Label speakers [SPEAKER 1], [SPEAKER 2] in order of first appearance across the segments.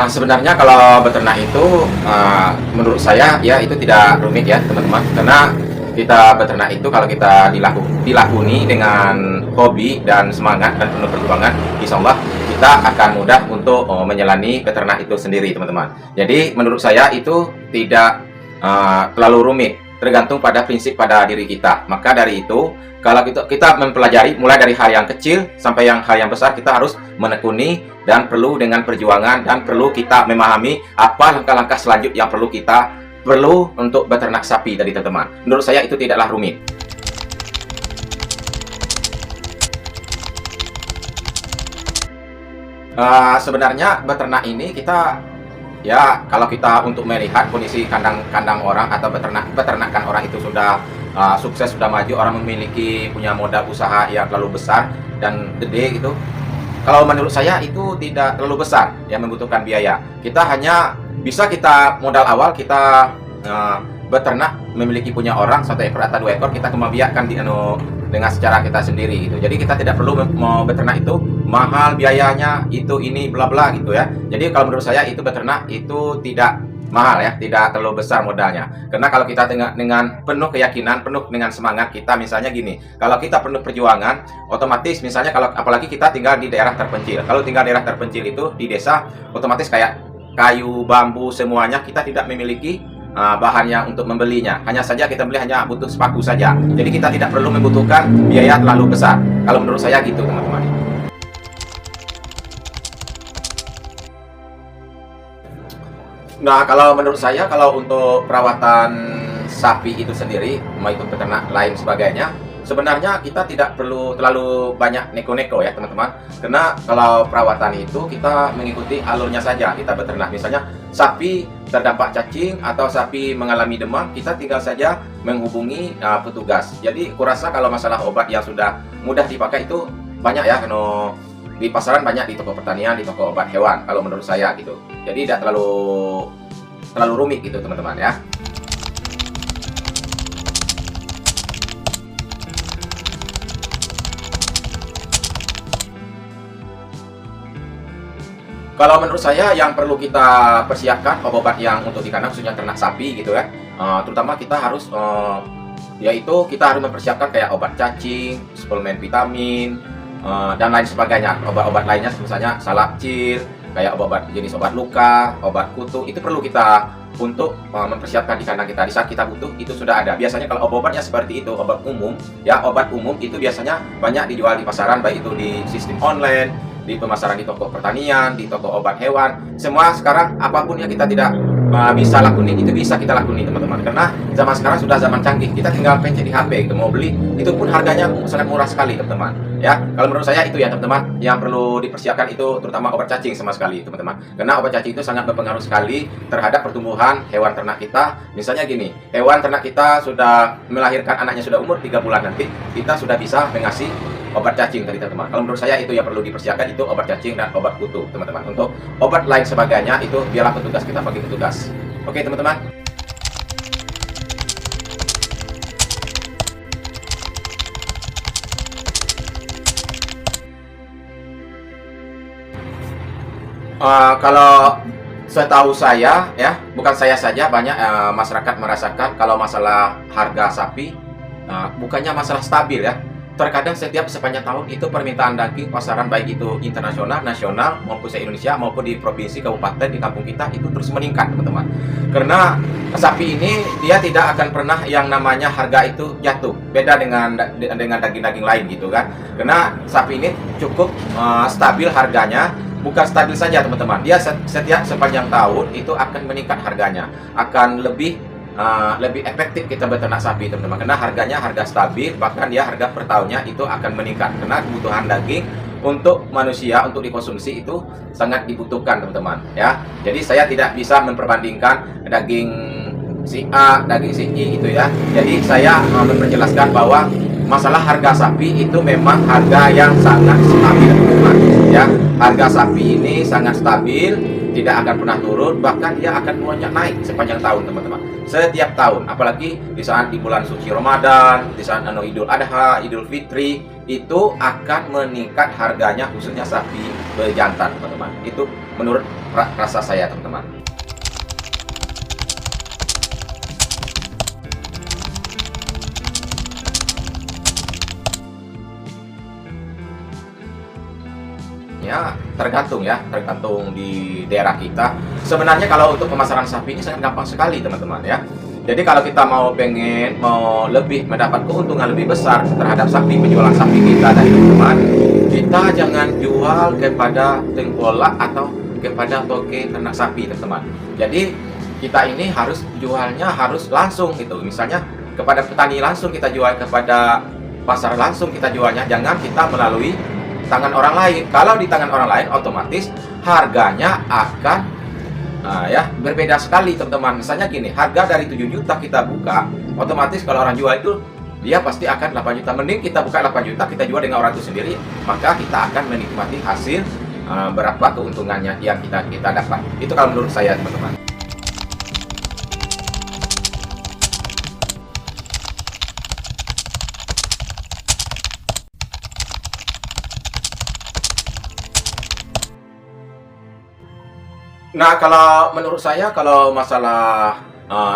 [SPEAKER 1] Sebenarnya kalau beternak itu, menurut saya ya itu tidak rumit ya teman-teman, karena kita beternak itu kalau kita dilakoni dengan hobi dan semangat dan penuh perjuangan, insya Allah kita akan mudah untuk menjalani beternak itu sendiri teman-teman. Jadi menurut saya itu tidak terlalu rumit, tergantung pada prinsip pada diri kita. Maka dari itu, kalau kita mempelajari mulai dari hal yang kecil sampai hal yang besar, kita harus menekuni dan perlu dengan perjuangan, dan perlu kita memahami apa langkah-langkah selanjutnya yang perlu untuk beternak sapi tadi teman-teman. Menurut saya itu tidaklah rumit. Sebenarnya beternak ini kita ya, kalau kita untuk melihat kondisi kandang-kandang orang atau beternakan orang itu sudah sukses, sudah maju, orang punya modal usaha yang terlalu besar dan gede gitu. Kalau menurut saya itu tidak terlalu besar yang membutuhkan biaya. Kita hanya bisa kita modal awal kita beternak, memiliki punya orang 1 ekor atau 2 ekor, kita kembang biakkan dengan secara kita sendiri gitu. Jadi kita tidak perlu mau beternak itu mahal biayanya, itu ini bla bla gitu ya. Jadi kalau menurut saya itu beternak itu tidak mahal ya, tidak terlalu besar modalnya. Karena kalau kita dengan penuh keyakinan, penuh dengan semangat kita, misalnya gini, kalau kita penuh perjuangan, otomatis misalnya kalau apalagi kita tinggal di daerah terpencil. Kalau tinggal di daerah terpencil itu di desa, otomatis kayak kayu, bambu semuanya kita tidak memiliki bahannya untuk membelinya. Hanya saja kita beli hanya butuh sepaku saja. Jadi kita tidak perlu membutuhkan biaya terlalu besar. Kalau menurut saya gitu teman-teman. Nah, kalau menurut saya, kalau untuk perawatan sapi itu sendiri, mau itu peternak lain sebagainya, sebenarnya kita tidak perlu terlalu banyak neko-neko ya teman-teman. Karena kalau perawatan itu kita mengikuti alurnya saja, kita beternak. Misalnya sapi terdampak cacing atau sapi mengalami demam, kita tinggal saja menghubungi petugas. Jadi kurasa kalau masalah obat yang sudah mudah dipakai itu banyak ya, karena di pasaran banyak, di toko pertanian, di toko obat hewan kalau menurut saya gitu. Jadi tidak terlalu rumit gitu teman-teman ya. Kalau menurut saya yang perlu kita persiapkan obat yang untuk di kandang, khususnya ternak sapi gitu ya. Terutama kita harus yaitu kita harus mempersiapkan kayak obat cacing, suplemen vitamin, dan lain sebagainya. Obat-obat lainnya misalnya salakcir, kayak obat jenis obat luka, obat kutu, itu perlu kita untuk mempersiapkan di kandang kita. Di saat kita butuh itu sudah ada. Biasanya kalau obat-obatnya seperti itu, obat umum ya, obat umum itu biasanya banyak dijual di pasaran, baik itu di sistem online, di pemasaran di toko pertanian, di toko obat hewan. Semua sekarang apapun yang kita tidak bisa lakoni, itu bisa kita lakoni teman-teman. Karena zaman sekarang sudah zaman canggih, kita tinggal pencet di HP gitu, mau beli itu pun harganya sangat murah sekali teman-teman ya. Kalau menurut saya itu ya teman-teman, yang perlu dipersiapkan itu terutama obat cacing sama sekali teman-teman. Karena obat cacing itu sangat berpengaruh sekali terhadap pertumbuhan hewan ternak kita. Misalnya gini, hewan ternak kita sudah melahirkan anaknya, sudah umur 3 bulan, nanti kita sudah bisa mengasih obat cacing tadi teman-teman. Kalau menurut saya itu yang perlu dipersiapkan, itu obat cacing dan obat kutu teman-teman. Untuk obat lain sebagainya itu biarlah petugas kita bagi petugas. Oke teman-teman. Kalau setahu saya ya, bukan saya saja, banyak masyarakat merasakan kalau masalah harga sapi bukannya masalah stabil ya. Terkadang setiap sepanjang tahun itu permintaan daging pasaran, baik itu internasional, nasional maupun se-Indonesia maupun di provinsi, kabupaten, di kampung kita itu terus meningkat teman-teman. Karena sapi ini dia tidak akan pernah yang namanya harga itu jatuh. Beda dengan daging-daging lain gitu kan. Karena sapi ini cukup stabil harganya. Bukan stabil saja teman-teman, dia setiap sepanjang tahun itu akan meningkat harganya, akan lebih efektif kita beternak sapi teman-teman, karena harganya harga stabil, bahkan dia harga per tahunnya itu akan meningkat, karena kebutuhan daging untuk manusia untuk dikonsumsi itu sangat dibutuhkan teman-teman ya. Jadi saya tidak bisa memperbandingkan daging si A, daging si I itu ya. Jadi saya memperjelaskan bahwa masalah harga sapi itu memang harga yang sangat stabil teman-teman ya. Harga sapi ini sangat stabil, tidak akan pernah turun, bahkan dia akan melonjak naik sepanjang tahun teman-teman. Setiap tahun, apalagi di saat di bulan suci Ramadan, di saat Idul Adha, Idul Fitri, itu akan meningkat harganya khususnya sapi bejantan, teman-teman. Itu menurut rasa saya, teman-teman. Ya, tergantung di daerah kita. Sebenarnya kalau untuk pemasaran sapi ini sangat gampang sekali, teman-teman ya. Jadi kalau kita mau lebih mendapat keuntungan lebih besar terhadap penjualan sapi kita dari teman-teman, kita jangan jual kepada tengkulak atau kepada toke ternak sapi, teman-teman. Jadi kita ini harus langsung gitu. Misalnya kepada petani langsung kita jual, kepada pasar langsung kita jualnya, jangan kita melalui tangan orang lain. Kalau di tangan orang lain otomatis harganya akan berbeda sekali, teman-teman. Misalnya gini, harga dari 7 juta kita buka, otomatis kalau orang jual itu dia pasti akan 8 juta. Mending kita buka 8 juta, kita jual dengan orang itu sendiri, maka kita akan menikmati hasil berapa keuntungannya yang kita dapat. Itu kalau menurut saya, teman-teman. Nah, kalau menurut saya, kalau masalah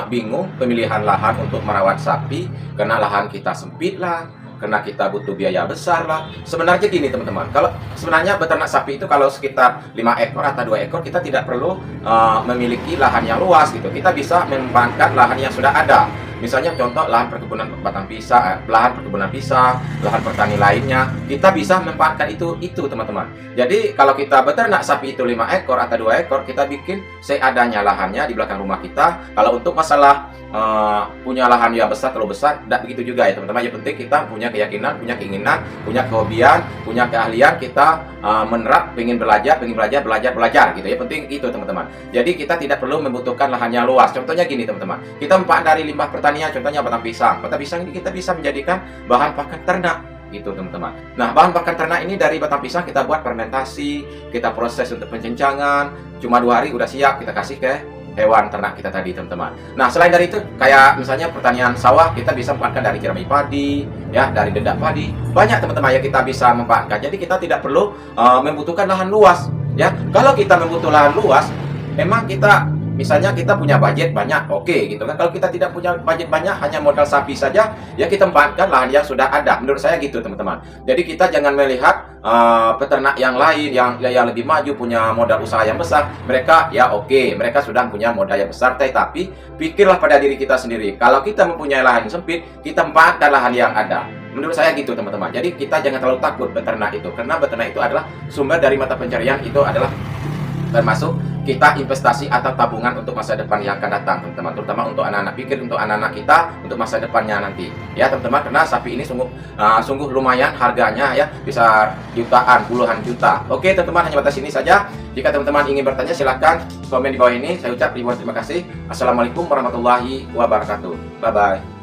[SPEAKER 1] bingung pemilihan lahan untuk merawat sapi, karena lahan kita sempit lah, karena kita butuh biaya besar lah. Sebenarnya gini, teman-teman, kalau sebenarnya beternak sapi itu kalau sekitar 5 ekor atau 2 ekor, kita tidak perlu memiliki lahan yang luas gitu. Kita bisa memanfaatkan lahan yang sudah ada. Misalnya contoh lahan perkebunan batang pisang, lahan perkebunan pisang, lahan pertani lainnya, kita bisa memanfaatkan itu teman-teman. Jadi kalau kita beternak sapi itu 5 ekor atau 2 ekor, kita bikin seadanya lahannya di belakang rumah kita. Kalau untuk masalah punya lahan yang besar, terlalu besar, tidak begitu juga ya teman-teman. Yang penting kita punya keyakinan, punya keinginan, punya kehobian, punya keahlian, kita menerap, pengen belajar gitu ya. Penting itu, teman-teman. Jadi kita tidak perlu membutuhkan lahan yang luas. Contohnya gini, teman-teman, kita manfaat dari limbah pertanian, contohnya batang pisang. Batang pisang ini kita bisa menjadikan bahan pakan ternak gitu, teman-teman. Nah, bahan pakan ternak ini dari batang pisang kita buat fermentasi, kita proses untuk pencencangan, cuma 2 hari udah siap kita kasih ke hewan ternak kita tadi, teman-teman. Nah, selain dari itu, kayak misalnya pertanian sawah, kita bisa manfaatkan dari jerami padi, ya, dari dedak padi. Banyak, teman-teman, ya kita bisa manfaatkan. Jadi kita tidak perlu membutuhkan lahan luas, ya. Kalau kita membutuhkan lahan luas, memang kita misalnya kita punya budget banyak, oke gitu kan. Kalau kita tidak punya budget banyak, hanya modal sapi saja, ya kita manfaatkan lahan yang sudah ada. Menurut saya gitu, teman-teman. Jadi kita jangan melihat peternak yang lain yang lebih maju, punya modal usaha yang besar. Mereka ya oke, mereka sudah punya modal yang besar, tapi pikirlah pada diri kita sendiri. Kalau kita mempunyai lahan yang sempit, kita manfaatkan lahan yang ada. Menurut saya gitu, teman-teman. Jadi kita jangan terlalu takut beternak itu, karena beternak itu adalah sumber dari mata pencarian, itu adalah termasuk kita investasi atau tabungan untuk masa depan yang akan datang, teman-teman. Terutama untuk anak-anak, pikir untuk anak-anak kita, untuk masa depannya nanti, ya teman-teman. Karena sapi ini sungguh lumayan harganya, ya, bisa jutaan, puluhan juta. Oke, teman-teman, hanya batas ini saja. Jika teman-teman ingin bertanya, silahkan komen di bawah ini. Saya ucap ribuan terima kasih. Assalamualaikum warahmatullahi wabarakatuh. Bye bye.